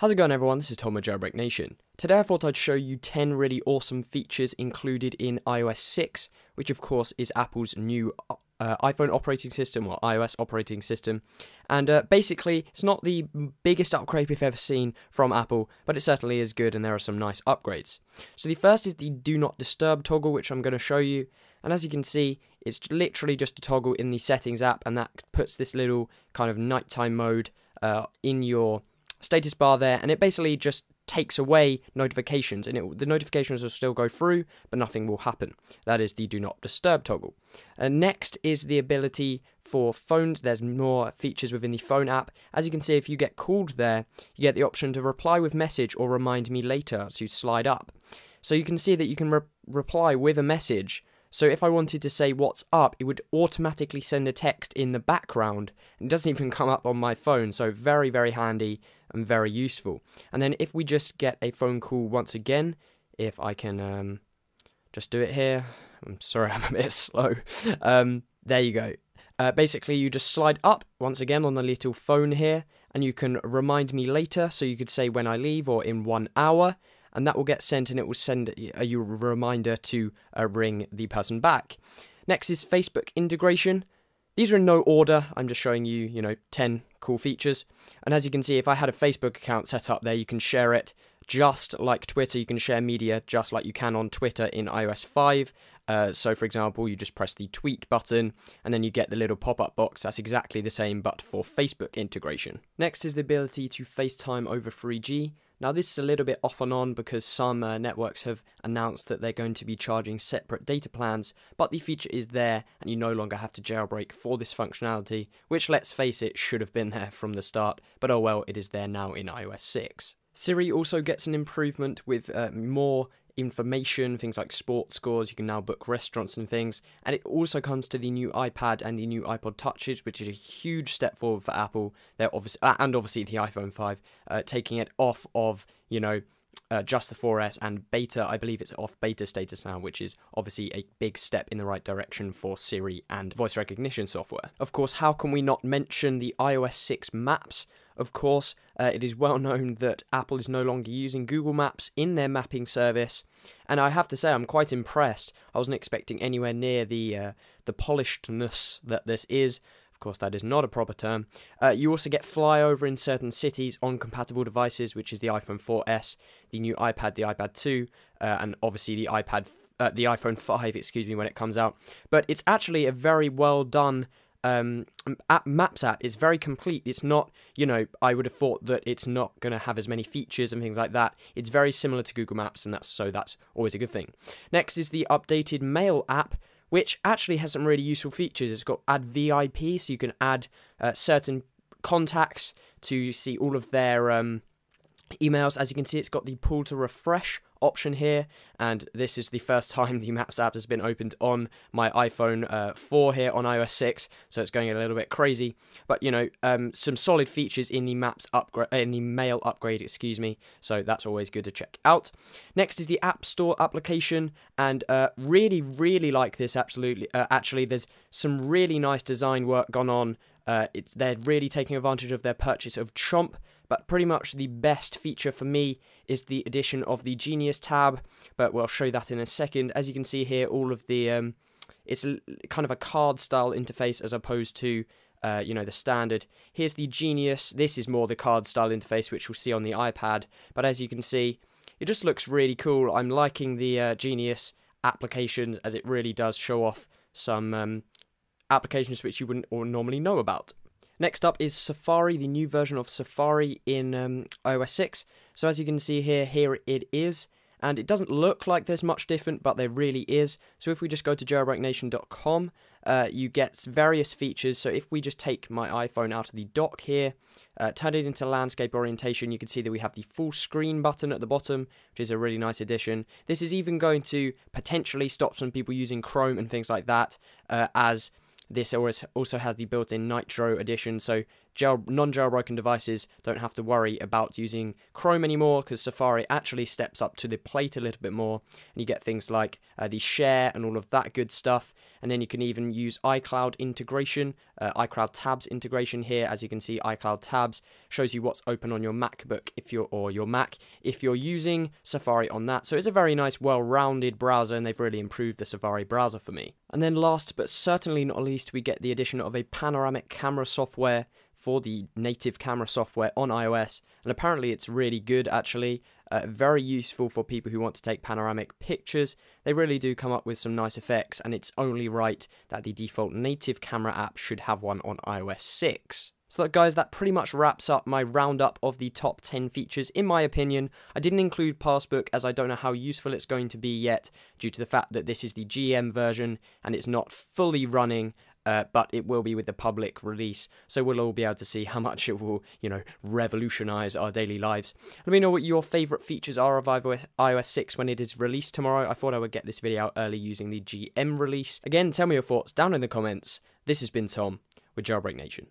How's it going, everyone? This is Tom with Jailbreak Nation. Today I thought I'd show you 10 really awesome features included in iOS 6, which of course is Apple's new iPhone operating system, or iOS operating system. And basically, it's not the biggest upgrade we've ever seen from Apple, but it certainly is good, and there are some nice upgrades. So the first is the Do Not Disturb toggle, which I'm going to show you. And as you can see, it's literally just a toggle in the Settings app, and that puts this little kind of nighttime mode in your status bar there, and it basically just takes away notifications, and the notifications will still go through, but nothing will happen. That is the Do Not Disturb toggle. Next is the ability for phones. There's more features within the phone app. As you can see, if you get called there, you get the option to reply with message or remind me later, so you slide up. So you can see that you can reply with a message. So if I wanted to say what's up, it would automatically send a text in the background. It doesn't even come up on my phone, so very, very handy and very useful. And then if we just get a phone call once again, if I can just do it here. I'm sorry, I'm a bit slow. There you go. Basically, you just slide up once again on the little phone here, and you can remind me later, so you could say when I leave or in 1 hour. And that will get sent, and it will send you a reminder to ring the person back. Next is Facebook integration. These are in no order. I'm just showing you, 10 cool features. And as you can see, if I had a Facebook account set up there, you can share it just like Twitter. You can share media just like you can on Twitter in iOS 5. So, for example, you just press the tweet button, and then you get the little pop-up box. That's exactly the same, but for Facebook integration. Next is the ability to FaceTime over 3G. Now, this is a little bit off and on because some networks have announced that they're going to be charging separate data plans, but the feature is there, and you no longer have to jailbreak for this functionality, which, let's face it, should have been there from the start, but oh well, it is there now in iOS 6. Siri also gets an improvement with more information, things like sports scores. You can now book restaurants and things, and it also comes to the new iPad and the new iPod Touches, which is a huge step forward for Apple. They're obviously and obviously the iPhone 5, taking it off of just the 4S and beta. I believe it's off beta status now, which is obviously a big step in the right direction for Siri and voice recognition software. Of course, how can we not mention the iOS 6 maps? Of course, it is well known that Apple is no longer using Google Maps in their mapping service, and I have to say I'm quite impressed. I wasn't expecting anywhere near the polishedness that this is. Of course, that is not a proper term. You also get flyover in certain cities on compatible devices, which is the iPhone 4S, the new iPad, the iPad 2, and obviously the iPhone 5, when it comes out. But it's actually a very well done Maps app. Is very complete. It's not, I would have thought that it's not going to have as many features and things like that. It's very similar to Google Maps, and that's always a good thing. Next is the updated Mail app, which actually has some really useful features. It's got Add VIP, so you can add certain contacts to see all of their emails. As you can see, it's got the pull to refresh option here, and this is the first time the Maps app has been opened on my iPhone 4 here on iOS 6, so it's going a little bit crazy. But some solid features in the Maps upgrade, in the Mail upgrade, so that's always good to check out. Next is the App Store application, and really like this. Absolutely, actually, there's some really nice design work gone on. They're really taking advantage of their purchase of Chomp, but pretty much the best feature for me is the addition of the Genius tab, but we'll show that in a second. As you can see here, all of the, it's kind of a card style interface as opposed to, the standard. Here's the Genius. This is more the card style interface, which we'll see on the iPad, but as you can see, it just looks really cool. I'm liking the Genius applications, as it really does show off some applications which you wouldn't normally know about. Next up is Safari, the new version of Safari in iOS 6. So as you can see here it is, and it doesn't look like there's much different, but there really is. So if we just go to jailbreaknation.com, you get various features. So if we just take my iPhone out of the dock here, turn it into landscape orientation, you can see that we have the full screen button at the bottom, which is a really nice addition. This is even going to potentially stop some people using Chrome and things like that, as this also has the built-in Nitro edition, so non-jailbroken devices don't have to worry about using Chrome anymore, because Safari actually steps up to the plate a little bit more, and you get things like the share and all of that good stuff. And then you can even use iCloud integration, iCloud tabs integration here. As you can see, iCloud tabs shows you what's open on your MacBook or your Mac if you're using Safari on that. So it's a very nice, well-rounded browser, and they've really improved the Safari browser for me. And then last but certainly not least, we get the addition of a panoramic camera software for the native camera software on iOS, and apparently it's really good actually. Very useful for people who want to take panoramic pictures. They really do come up with some nice effects, and it's only right that the default native camera app should have one on iOS 6. So guys, that pretty much wraps up my roundup of the top 10 features in my opinion. I didn't include Passbook as I don't know how useful it's going to be yet, due to the fact that this is the GM version and it's not fully running. But it will be with the public release, so we'll all be able to see how much it will, revolutionize our daily lives. Let me know what your favorite features are of iOS 6 when it is released tomorrow. I thought I would get this video out early using the GM release. Again, tell me your thoughts down in the comments. This has been Tom with Jailbreak Nation.